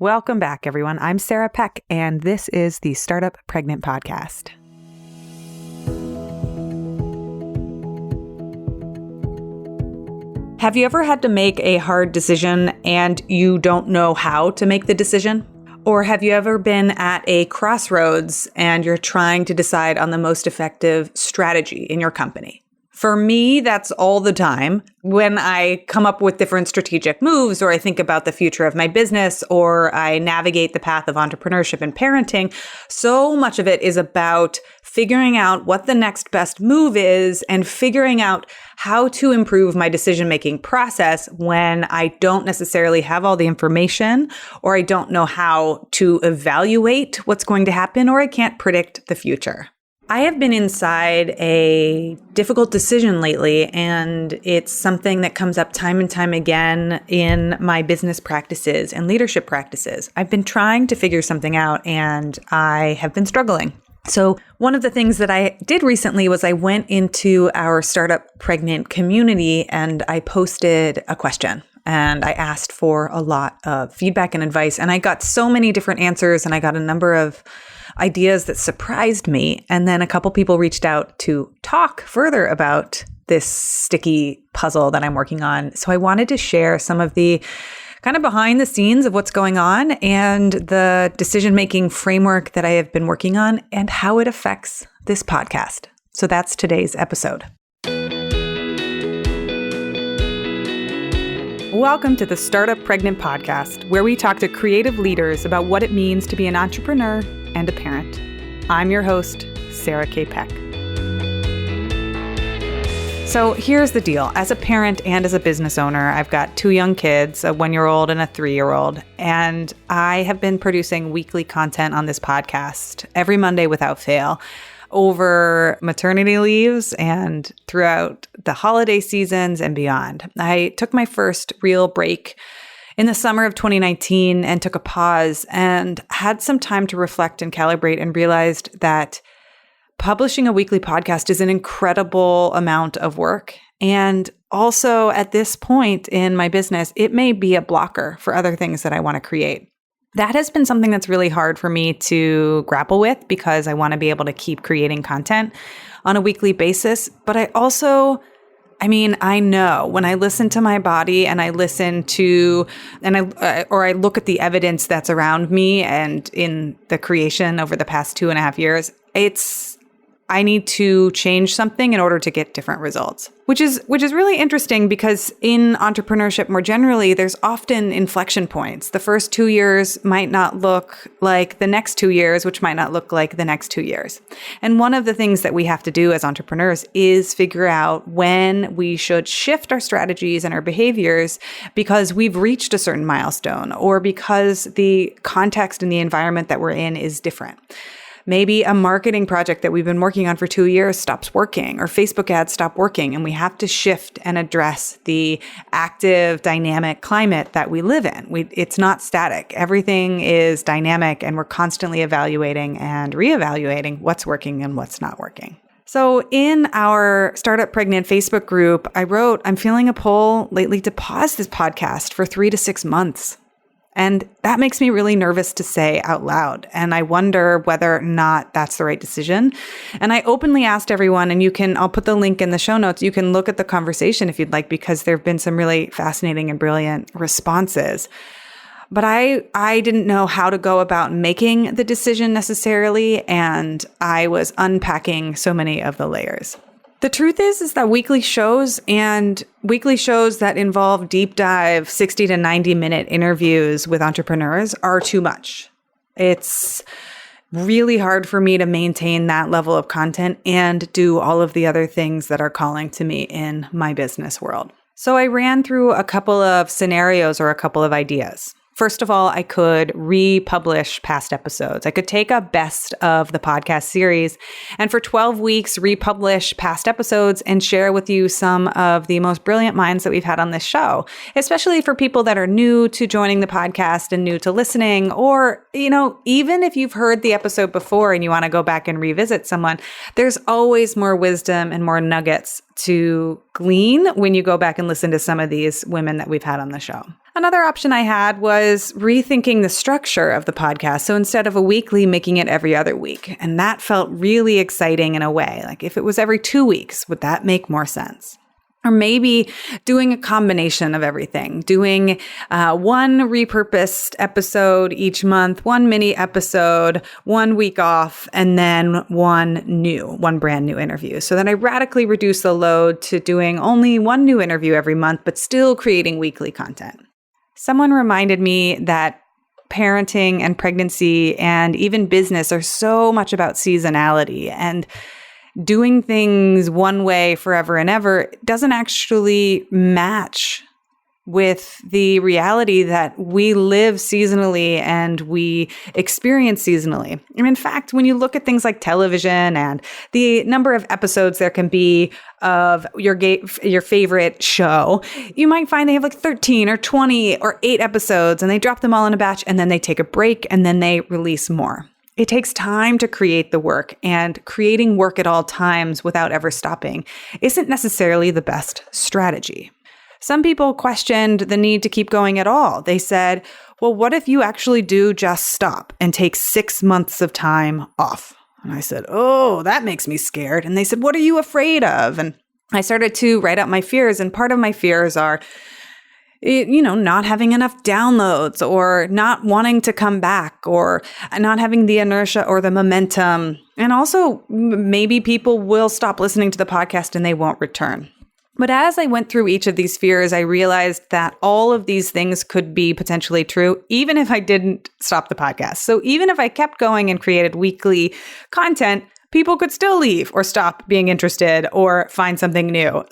Welcome back, everyone. I'm Sarah Peck, and this is the Startup Pregnant Podcast. Have you ever had to make a hard decision and you don't know how to make the decision? Or have you ever been at a crossroads and you're trying to decide on the most effective strategy in your company? For me, that's all the time. When I come up with different strategic moves, or I think about the future of my business, or I navigate the path of entrepreneurship and parenting, so much of it is about figuring out what the next best move is and figuring out how to improve my decision-making process when I don't necessarily have all the information, or I don't know how to evaluate what's going to happen, or I can't predict the future. I have been inside a difficult decision lately, and it's something that comes up time and time again in my business practices and leadership practices. I've been trying to figure something out, and I have been struggling. So one of the things that I did recently was I went into our Startup Pregnant community and I posted a question. And I asked for a lot of feedback and advice, and I got so many different answers, and I got a number of ideas that surprised me. And then a couple people reached out to talk further about this sticky puzzle that I'm working on. So I wanted to share some of the kind of behind the scenes of what's going on and the decision-making framework that I have been working on and how it affects this podcast. So that's today's episode. Welcome to the Startup Pregnant Podcast, where we talk to creative leaders about what it means to be an entrepreneur and a parent. I'm your host, Sarah K. Peck. So here's the deal. As a parent and as a business owner, I've got 2 young kids, a 1-year-old and a 3-year-old, and I have been producing weekly content on this podcast every Monday without fail over maternity leaves and throughout the holiday seasons and beyond. I took my first real break in the summer of 2019 and took a pause and had some time to reflect and calibrate, and realized that publishing a weekly podcast is an incredible amount of work. And also at this point in my business, it may be a blocker for other things that I want to create. That has been something that's really hard for me to grapple with because I want to be able to keep creating content on a weekly basis. But I know when I listen to my body and I listen to, I look at the evidence that's around me and in the creation over the past 2.5 years, I need to change something in order to get different results, which is really interesting because in entrepreneurship more generally, there's often inflection points. The first 2 years might not look like the next 2 years, which might not look like the next 2 years. And one of the things that we have to do as entrepreneurs is figure out when we should shift our strategies and our behaviors because we've reached a certain milestone or because the context and the environment that we're in is different. Maybe a marketing project that we've been working on for 2 years stops working, or Facebook ads stop working, and we have to shift and address the active, dynamic climate that we live in. It's not static. Everything is dynamic, and we're constantly evaluating and reevaluating what's working and what's not working. So in our Startup Pregnant Facebook group, I wrote, I'm feeling a pull lately to pause this podcast for 3 to 6 months. And that makes me really nervous to say out loud. And I wonder whether or not that's the right decision. And I openly asked everyone, and I'll put the link in the show notes. You can look at the conversation if you'd like, because there have been some really fascinating and brilliant responses. But I didn't know how to go about making the decision necessarily. And I was unpacking so many of the layers. The truth is that weekly shows that involve deep dive 60 to 90 minute interviews with entrepreneurs are too much. It's really hard for me to maintain that level of content and do all of the other things that are calling to me in my business world. So I ran through a couple of scenarios or a couple of ideas. First of all, I could republish past episodes. I could take a best of the podcast series and for 12 weeks republish past episodes and share with you some of the most brilliant minds that we've had on this show, especially for people that are new to joining the podcast and new to listening, or, even if you've heard the episode before and you want to go back and revisit someone, there's always more wisdom and more nuggets to glean when you go back and listen to some of these women that we've had on the show. Another option I had was rethinking the structure of the podcast. So instead of a weekly, making it every other week. And that felt really exciting in a way. Like if it was every 2 weeks, would that make more sense? Or maybe doing a combination of everything, doing one repurposed episode each month, one mini episode, 1 week off, and then one brand new interview. So then I radically reduce the load to doing only one new interview every month, but still creating weekly content. Someone reminded me that parenting and pregnancy and even business are so much about seasonality, and doing things one way forever and ever doesn't actually match with the reality that we live seasonally and we experience seasonally. And in fact, when you look at things like television and the number of episodes there can be of your favorite show, you might find they have like 13 or 20 or 8 episodes, and they drop them all in a batch, and then they take a break, and then they release more. It takes time to create the work, and creating work at all times without ever stopping isn't necessarily the best strategy. Some people questioned the need to keep going at all. They said, well, what if you actually do just stop and take 6 months of time off? And I said, oh, that makes me scared. And they said, what are you afraid of? And I started to write out my fears. And part of my fears are not having enough downloads, or not wanting to come back, or not having the inertia or the momentum. And also maybe people will stop listening to the podcast and they won't return. But as I went through each of these fears, I realized that all of these things could be potentially true, even if I didn't stop the podcast. So even if I kept going and created weekly content, people could still leave or stop being interested or find something new.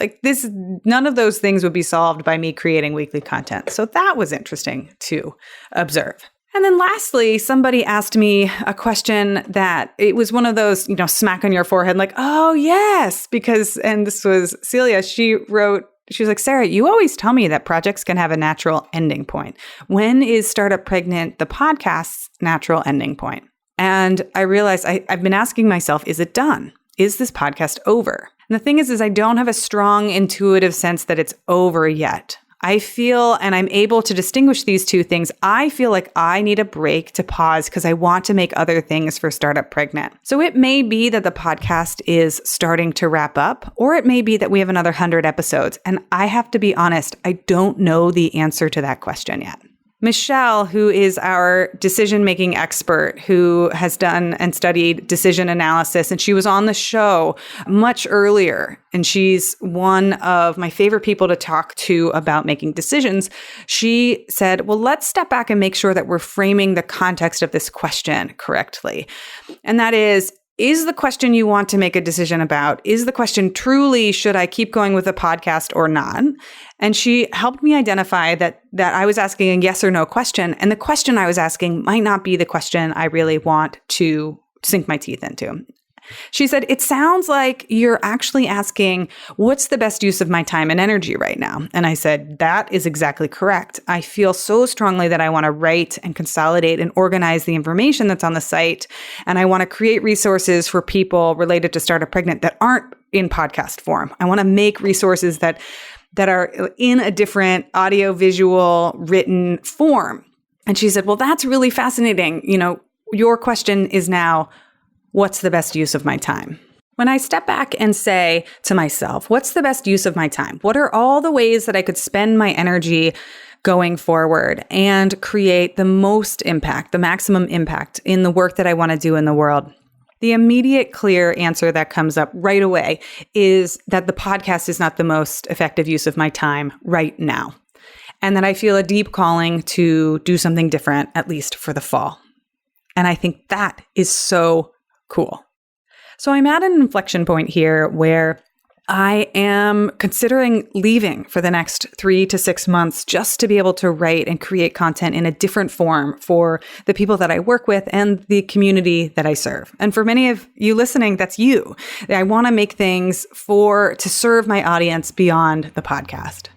None of those things would be solved by me creating weekly content. So that was interesting to observe. And then lastly, somebody asked me a question that it was one of those, smack on your forehead, like, oh, yes, and this was Celia. She was like, Sarah, you always tell me that projects can have a natural ending point. When is Startup Pregnant, the podcast's natural ending point? And I realized I've been asking myself, is it done? Is this podcast over? And the thing is I don't have a strong intuitive sense that it's over yet. I feel, and I'm able to distinguish these two things, I feel like I need a break to pause because I want to make other things for Startup Pregnant. So it may be that the podcast is starting to wrap up, or it may be that we have another 100 episodes. And I have to be honest, I don't know the answer to that question yet. Michelle, who is our decision-making expert, who has done and studied decision analysis, and she was on the show much earlier, and she's one of my favorite people to talk to about making decisions. She said, well, let's step back and make sure that we're framing the context of this question correctly. And that is the question you want to make a decision about, is the question truly, should I keep going with a podcast or not? And she helped me identify that I was asking a yes or no question. And the question I was asking might not be the question I really want to sink my teeth into. She said, it sounds like you're actually asking, what's the best use of my time and energy right now? And I said, that is exactly correct. I feel so strongly that I want to write and consolidate and organize the information that's on the site. And I want to create resources for people related to Startup Pregnant that aren't in podcast form. I want to make resources that are in a different audio, visual, written form. And she said, well, that's really fascinating. Your question is now, what's the best use of my time? When I step back and say to myself, what's the best use of my time? What are all the ways that I could spend my energy going forward and create the most impact, the maximum impact in the work that I want to do in the world? The immediate clear answer that comes up right away is that the podcast is not the most effective use of my time right now. And that I feel a deep calling to do something different, at least for the fall. And I think that is so cool. So I'm at an inflection point here where I am considering leaving for the next 3 to 6 months just to be able to write and create content in a different form for the people that I work with and the community that I serve. And for many of you listening, that's you. I want to make things to serve my audience beyond the podcast.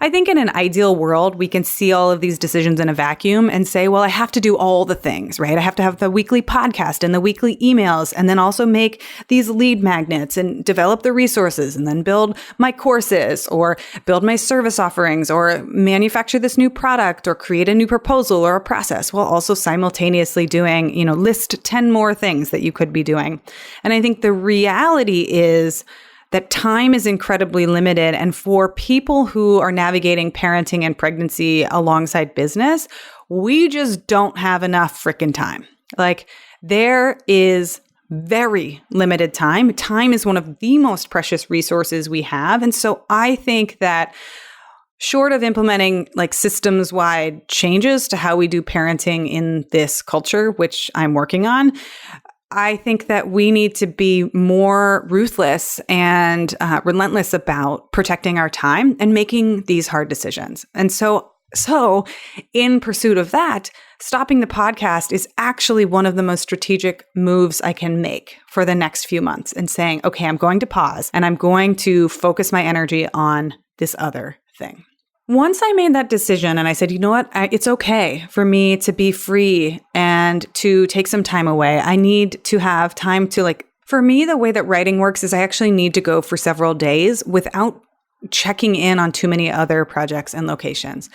I think in an ideal world, we can see all of these decisions in a vacuum and say, well, I have to do all the things, right? I have to have the weekly podcast and the weekly emails, and then also make these lead magnets and develop the resources, and then build my courses or build my service offerings or manufacture this new product or create a new proposal or a process, while also simultaneously doing, list 10 more things that you could be doing. And I think the reality is that time is incredibly limited. And for people who are navigating parenting and pregnancy alongside business, we just don't have enough freaking time. Like, there is very limited time. Time is one of the most precious resources we have. And so I think that short of implementing like systems-wide changes to how we do parenting in this culture, which I'm working on, I think that we need to be more ruthless and relentless about protecting our time and making these hard decisions. And so in pursuit of that, stopping the podcast is actually one of the most strategic moves I can make for the next few months, and saying, okay, I'm going to pause and I'm going to focus my energy on this other thing. Once I made that decision and I said, you know what, it's okay for me to be free and to take some time away. I need to have time to for me, the way that writing works is I actually need to go for several days without checking in on too many other projects and locations.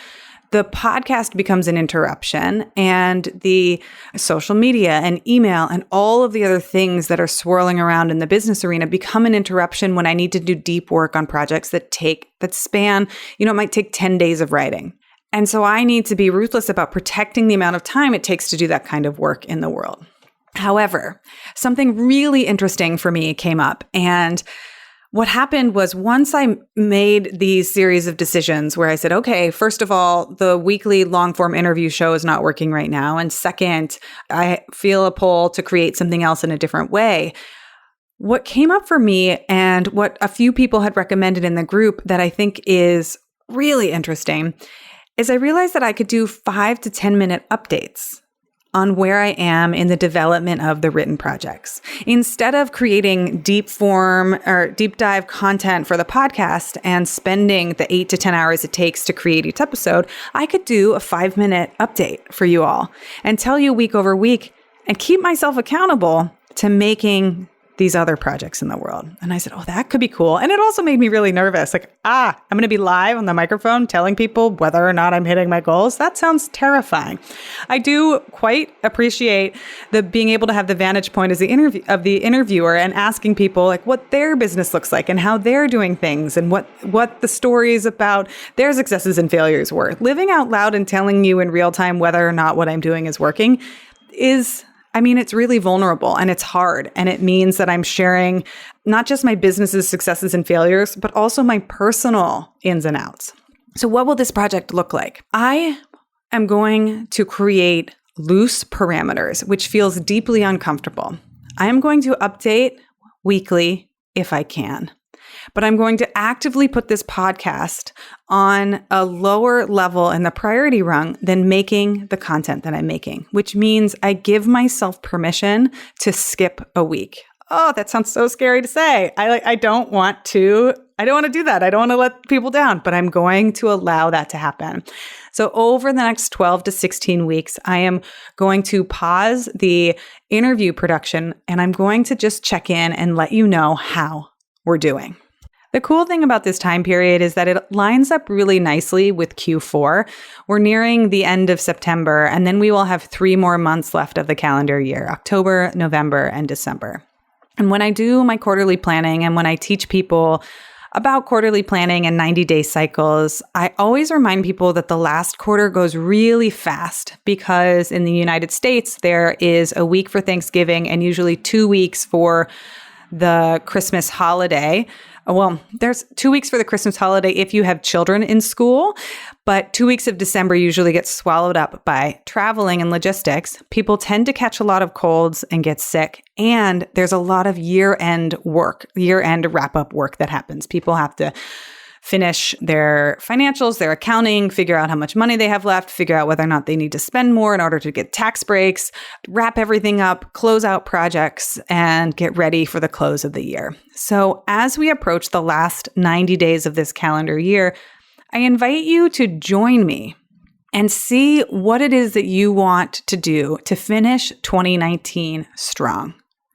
The podcast becomes an interruption, and the social media and email and all of the other things that are swirling around in the business arena become an interruption when I need to do deep work on projects that span, it might take 10 days of writing. And so I need to be ruthless about protecting the amount of time it takes to do that kind of work in the world. However, something really interesting for me came up, and what happened was, once I made these series of decisions where I said, okay, first of all, the weekly long form interview show is not working right now. And second, I feel a pull to create something else in a different way. What came up for me, and what a few people had recommended in the group that I think is really interesting, is I realized that I could do 5 to 10 minute updates on where I am in the development of the written projects. Instead of creating deep form or deep dive content for the podcast and spending the 8 to 10 hours it takes to create each episode, I could do a 5-minute update for you all and tell you week over week and keep myself accountable to making these other projects in the world. And I said, oh, that could be cool. And it also made me really nervous. I'm going to be live on the microphone telling people whether or not I'm hitting my goals. That sounds terrifying. I do quite appreciate the being able to have the vantage point as the interviewer and asking people what their business looks like and how they're doing things and what the stories about their successes and failures were. Living out loud and telling you in real time whether or not what I'm doing is working it's really vulnerable, and it's hard. And it means that I'm sharing not just my business's successes and failures, but also my personal ins and outs. So what will this project look like? I am going to create loose parameters, which feels deeply uncomfortable. I am going to update weekly if I can. But I'm going to actively put this podcast on a lower level in the priority rung than making the content that I'm making, which means I give myself permission to skip a week. Oh, that sounds so scary to say. I don't want to do that. I don't want to let people down, but I'm going to allow that to happen. So over the next 12 to 16 weeks, I am going to pause the interview production, and I'm going to just check in and let you know how we're doing. The cool thing about this time period is that it lines up really nicely with Q4. We're nearing the end of September, and then we will have 3 more months left of the calendar year, October, November, and December. And when I do my quarterly planning and when I teach people about quarterly planning and 90-day cycles, I always remind people that the last quarter goes really fast because in the United States, there is a week for Thanksgiving and usually 2 weeks for the Christmas holiday. Well, there's 2 weeks for the Christmas holiday if you have children in school, but 2 weeks of December usually gets swallowed up by traveling and logistics. People tend to catch a lot of colds and get sick, and there's a lot of year-end wrap-up work that happens. People have to finish their financials, their accounting, figure out how much money they have left, figure out whether or not they need to spend more in order to get tax breaks, wrap everything up, close out projects, and get ready for the close of the year. So as we approach the last 90 days of this calendar year, I invite you to join me and see what it is that you want to do to finish 2019 strong.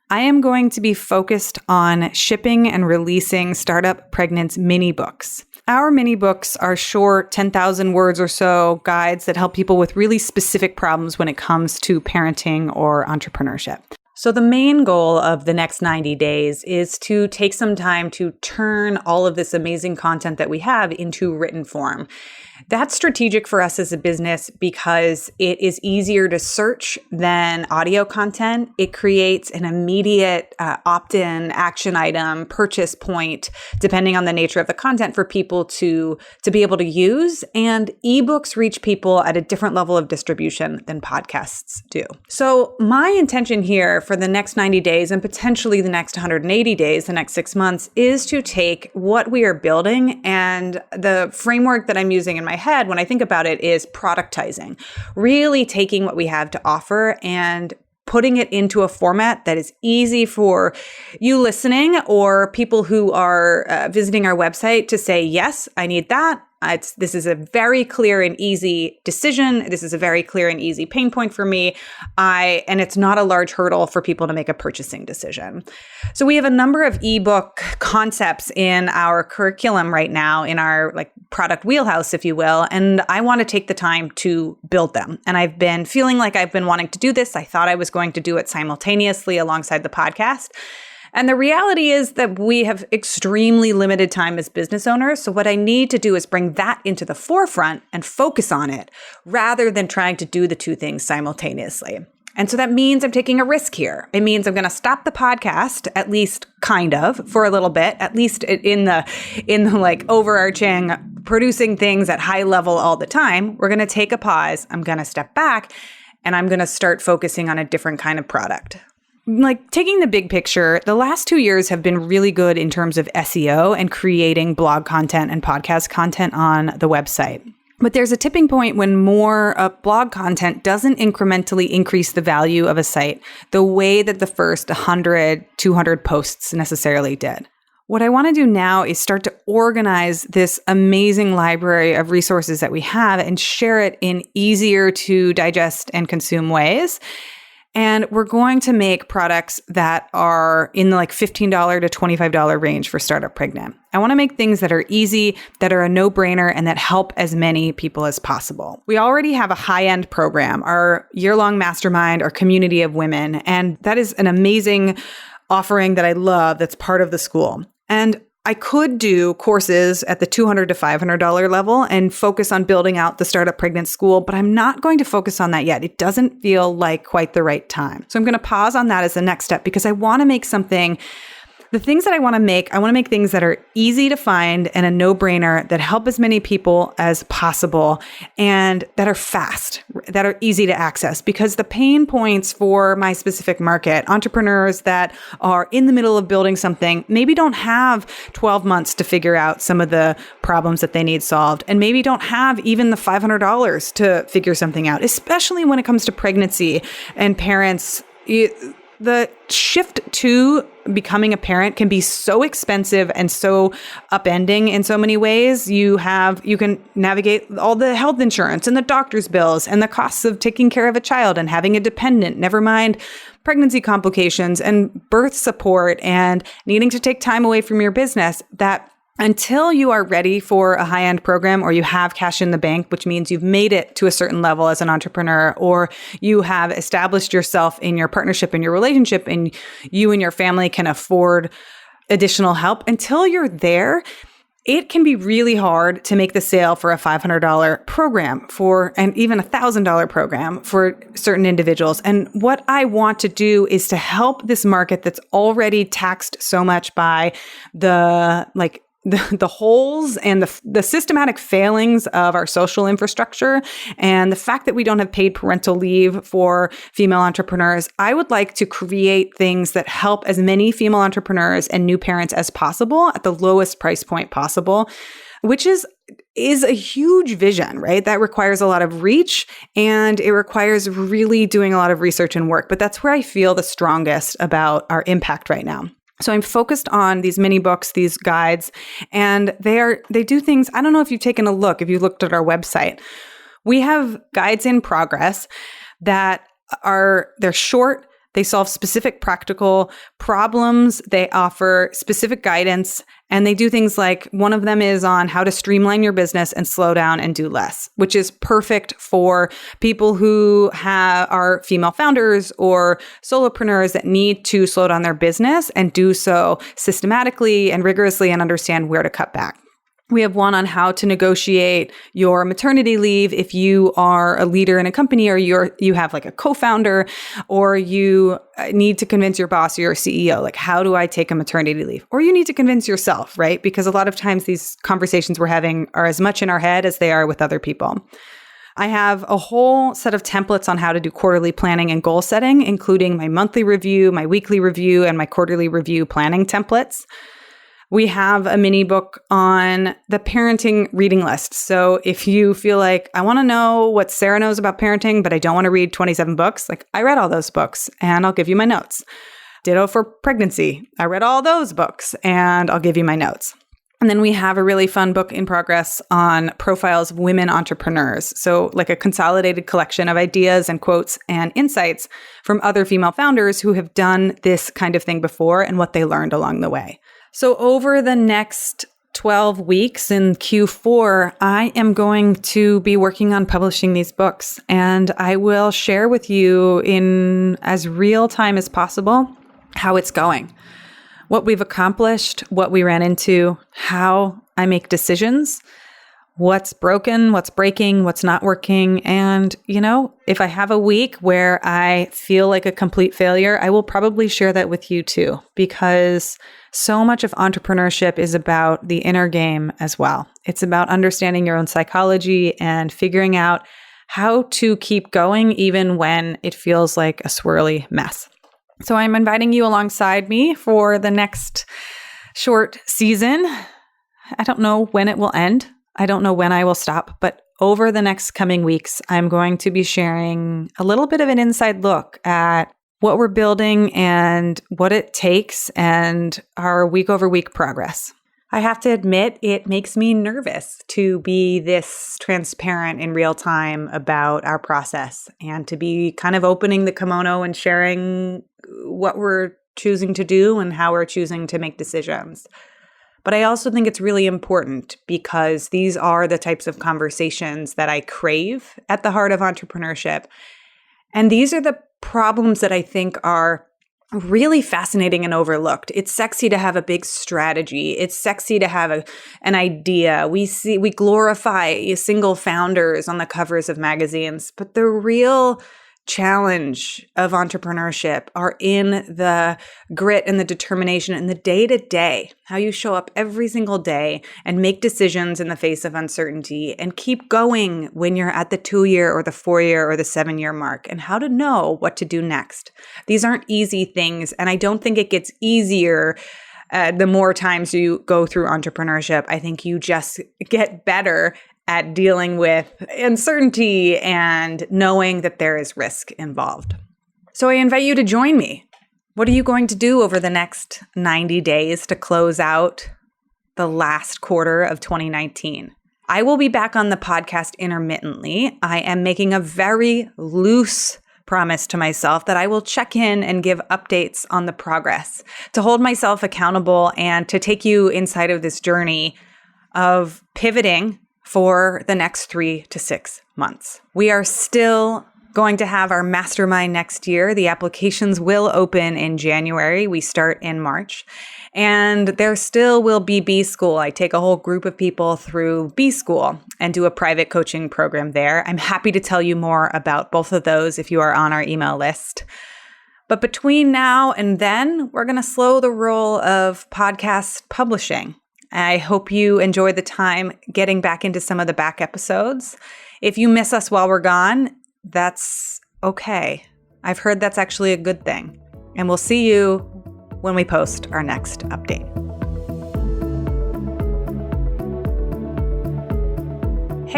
I am going to be focused on shipping and releasing Startup Pregnant's mini books. Our mini books are short, 10,000 words or so guides that help people with really specific problems when it comes to parenting or entrepreneurship. So the main goal of the next 90 days is to take some time to turn all of this amazing content that we have into written form. That's strategic for us as a business because it is easier to search than audio content. It creates an immediate opt-in action item, purchase point, depending on the nature of the content for people to be able to use. And ebooks reach people at a different level of distribution than podcasts do. So my intention here for the next 90 days and potentially the next 180 days, the next 6 months, is to take what we are building, and the framework that I'm using in my head when I think about it is productizing, really taking what we have to offer and putting it into a format that is easy for you listening or people who are visiting our website to say, yes, I need that. This is a very clear and easy decision. This is a very clear and easy pain point for me. And it's not a large hurdle for people to make a purchasing decision. So we have a number of ebook concepts in our curriculum right now, in our product wheelhouse, if you will. And I want to take the time to build them. And I've been feeling like I've been wanting to do this. I thought I was going to do it simultaneously alongside the podcast. And the reality is that we have extremely limited time as business owners. So what I need to do is bring that into the forefront and focus on it rather than trying to do the two things simultaneously. And so that means I'm taking a risk here. It means I'm going to stop the podcast, at least kind of, for a little bit, at least in the overarching producing things at high level all the time. We're going to take a pause. I'm going to step back and I'm going to start focusing on a different kind of product. Taking the big picture, the last 2 years have been really good in terms of SEO and creating blog content and podcast content on the website. But there's a tipping point when more blog content doesn't incrementally increase the value of a site the way that the first 100, 200 posts necessarily did. What I want to do now is start to organize this amazing library of resources that we have and share it in easier to digest and consume ways. And we're going to make products that are in the $15 to $25 range for Startup Pregnant. I want to make things that are easy, that are a no-brainer, and that help as many people as possible. We already have a high-end program, our year-long mastermind, our community of women, and that is an amazing offering that I love that's part of the school. And I could do courses at the $200 to $500 level and focus on building out the Startup Pregnant School, but I'm not going to focus on that yet. It doesn't feel like quite the right time. So I'm going to pause on that as the next step because I want to make something. The things that I want to make things that are easy to find and a no-brainer that help as many people as possible and that are fast, that are easy to access. Because the pain points for my specific market, entrepreneurs that are in the middle of building something, maybe don't have 12 months to figure out some of the problems that they need solved, and maybe don't have even the $500 to figure something out, especially when it comes to pregnancy and parents. The shift to becoming a parent can be so expensive and so upending in so many ways. You can navigate all the health insurance and the doctor's bills and the costs of taking care of a child and having a dependent, never mind pregnancy complications and birth support and needing to take time away from your business. That until you are ready for a high-end program or you have cash in the bank, which means you've made it to a certain level as an entrepreneur, or you have established yourself in your partnership and your relationship and you and your family can afford additional help, until you're there, it can be really hard to make the sale for a $500 program and even a $1,000 program for certain individuals. And what I want to do is to help this market that's already taxed so much by the holes and the systematic failings of our social infrastructure and the fact that we don't have paid parental leave for female entrepreneurs. I would like to create things that help as many female entrepreneurs and new parents as possible at the lowest price point possible, which is a huge vision, right? That requires a lot of reach and it requires really doing a lot of research and work. But that's where I feel the strongest about our impact right now. So I'm focused on these mini books, these guides, and they do things. I don't know if you've taken a look, if you looked at our website. We have guides in progress that they're short. They solve specific practical problems. They offer specific guidance, and they do things like one of them is on how to streamline your business and slow down and do less, which is perfect for people who are female founders or solopreneurs that need to slow down their business and do so systematically and rigorously and understand where to cut back. We have one on how to negotiate your maternity leave if you are a leader in a company or you have like a co-founder or you need to convince your boss or your CEO, like, how do I take a maternity leave? Or you need to convince yourself, right? Because a lot of times these conversations we're having are as much in our head as they are with other people. I have a whole set of templates on how to do quarterly planning and goal setting, including my monthly review, my weekly review, and my quarterly review planning templates. We have a mini book on the parenting reading list. So if you feel like, I want to know what Sarah knows about parenting, but I don't want to read 27 books, like, I read all those books and I'll give you my notes. Ditto for pregnancy. I read all those books and I'll give you my notes. And then we have a really fun book in progress on profiles of women entrepreneurs. So like a consolidated collection of ideas and quotes and insights from other female founders who have done this kind of thing before and what they learned along the way. So over the next 12 weeks in Q4, I am going to be working on publishing these books, and I will share with you in as real time as possible how it's going, what we've accomplished, what we ran into, how I make decisions, what's broken, what's breaking, what's not working. And, if I have a week where I feel like a complete failure, I will probably share that with you too, because so much of entrepreneurship is about the inner game as well. It's about understanding your own psychology and figuring out how to keep going even when it feels like a swirly mess. So I'm inviting you alongside me for the next short season. I don't know when it will end. I don't know when I will stop, but over the next coming weeks, I'm going to be sharing a little bit of an inside look at what we're building and what it takes and our week over week progress. I have to admit, it makes me nervous to be this transparent in real time about our process and to be kind of opening the kimono and sharing what we're choosing to do and how we're choosing to make decisions. But I also think it's really important because these are the types of conversations that I crave at the heart of entrepreneurship. And these are the problems that I think are really fascinating and overlooked. It's sexy to have a big strategy. It's sexy to have an idea. We glorify single founders on the covers of magazines, but the real challenge of entrepreneurship are in the grit and the determination and the day-to-day, how you show up every single day and make decisions in the face of uncertainty and keep going when you're at the 2-year or the 4-year or the 7-year mark, and how to know what to do next. These aren't easy things, and I don't think it gets easier the more times you go through entrepreneurship. I think you just get better at dealing with uncertainty and knowing that there is risk involved. So I invite you to join me. What are you going to do over the next 90 days to close out the last quarter of 2019? I will be back on the podcast intermittently. I am making a very loose promise to myself that I will check in and give updates on the progress, to hold myself accountable and to take you inside of this journey of pivoting for the next 3 to 6 months. We are still going to have our mastermind next year. The applications will open in January. We start in March. And there still will be B School. I take a whole group of people through B School and do a private coaching program there. I'm happy to tell you more about both of those if you are on our email list. But between now and then, we're going to slow the roll of podcast publishing. I hope you enjoy the time getting back into some of the back episodes. If you miss us while we're gone, that's okay. I've heard that's actually a good thing. And we'll see you when we post our next update.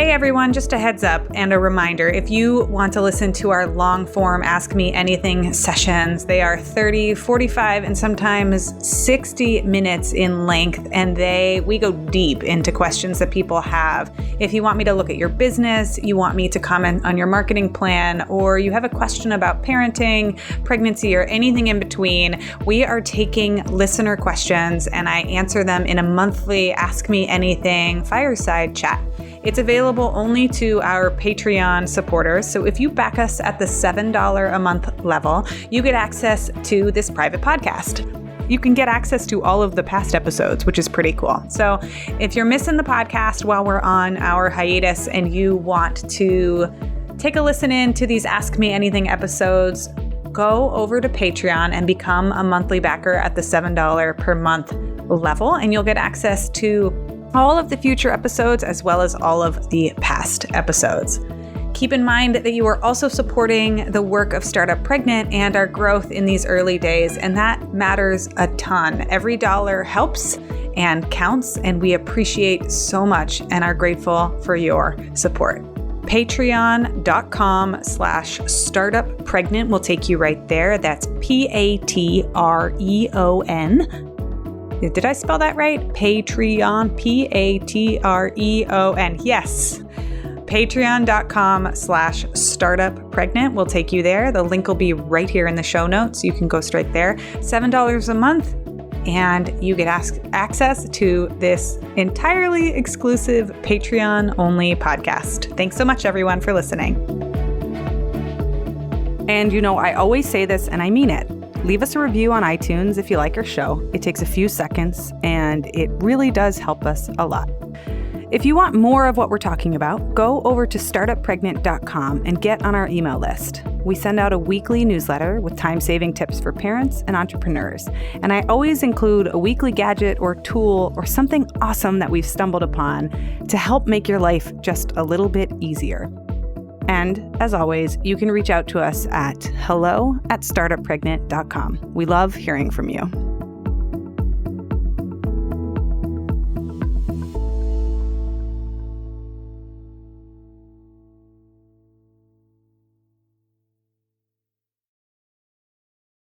Hey everyone, just a heads up and a reminder. If you want to listen to our long form Ask Me Anything sessions, they are 30, 45, and sometimes 60 minutes in length, and we go deep into questions that people have. If you want me to look at your business, you want me to comment on your marketing plan, or you have a question about parenting, pregnancy, or anything in between, we are taking listener questions and I answer them in a monthly Ask Me Anything fireside chat. It's available only to our Patreon supporters. So if you back us at the $7 a month level, you get access to this private podcast. You can get access to all of the past episodes, which is pretty cool. So if you're missing the podcast while we're on our hiatus and you want to take a listen in to these Ask Me Anything episodes, go over to Patreon and become a monthly backer at the $7 per month level, and you'll get access to all of the future episodes as well as all of the past episodes. Keep in mind that you are also supporting the work of Startup Pregnant and our growth in these early days, and that matters a ton. Every dollar helps and counts, and we appreciate so much and are grateful for your support. Patreon.com/startuppregnant will take you right there. That's Patreon. Did I spell that right? Patreon, Patreon. Yes. Patreon.com/startuppregnant will take you there. The link will be right here in the show notes. You can go straight there. $7 a month, and you get access to this entirely exclusive Patreon-only podcast. Thanks so much, everyone, for listening. And I always say this, and I mean it. Leave us a review on iTunes if you like our show. It takes a few seconds, and it really does help us a lot. If you want more of what we're talking about, go over to startuppregnant.com and get on our email list. We send out a weekly newsletter with time-saving tips for parents and entrepreneurs. And I always include a weekly gadget or tool or something awesome that we've stumbled upon to help make your life just a little bit easier. And as always, you can reach out to us at hello@startuppregnant.com. We love hearing from you.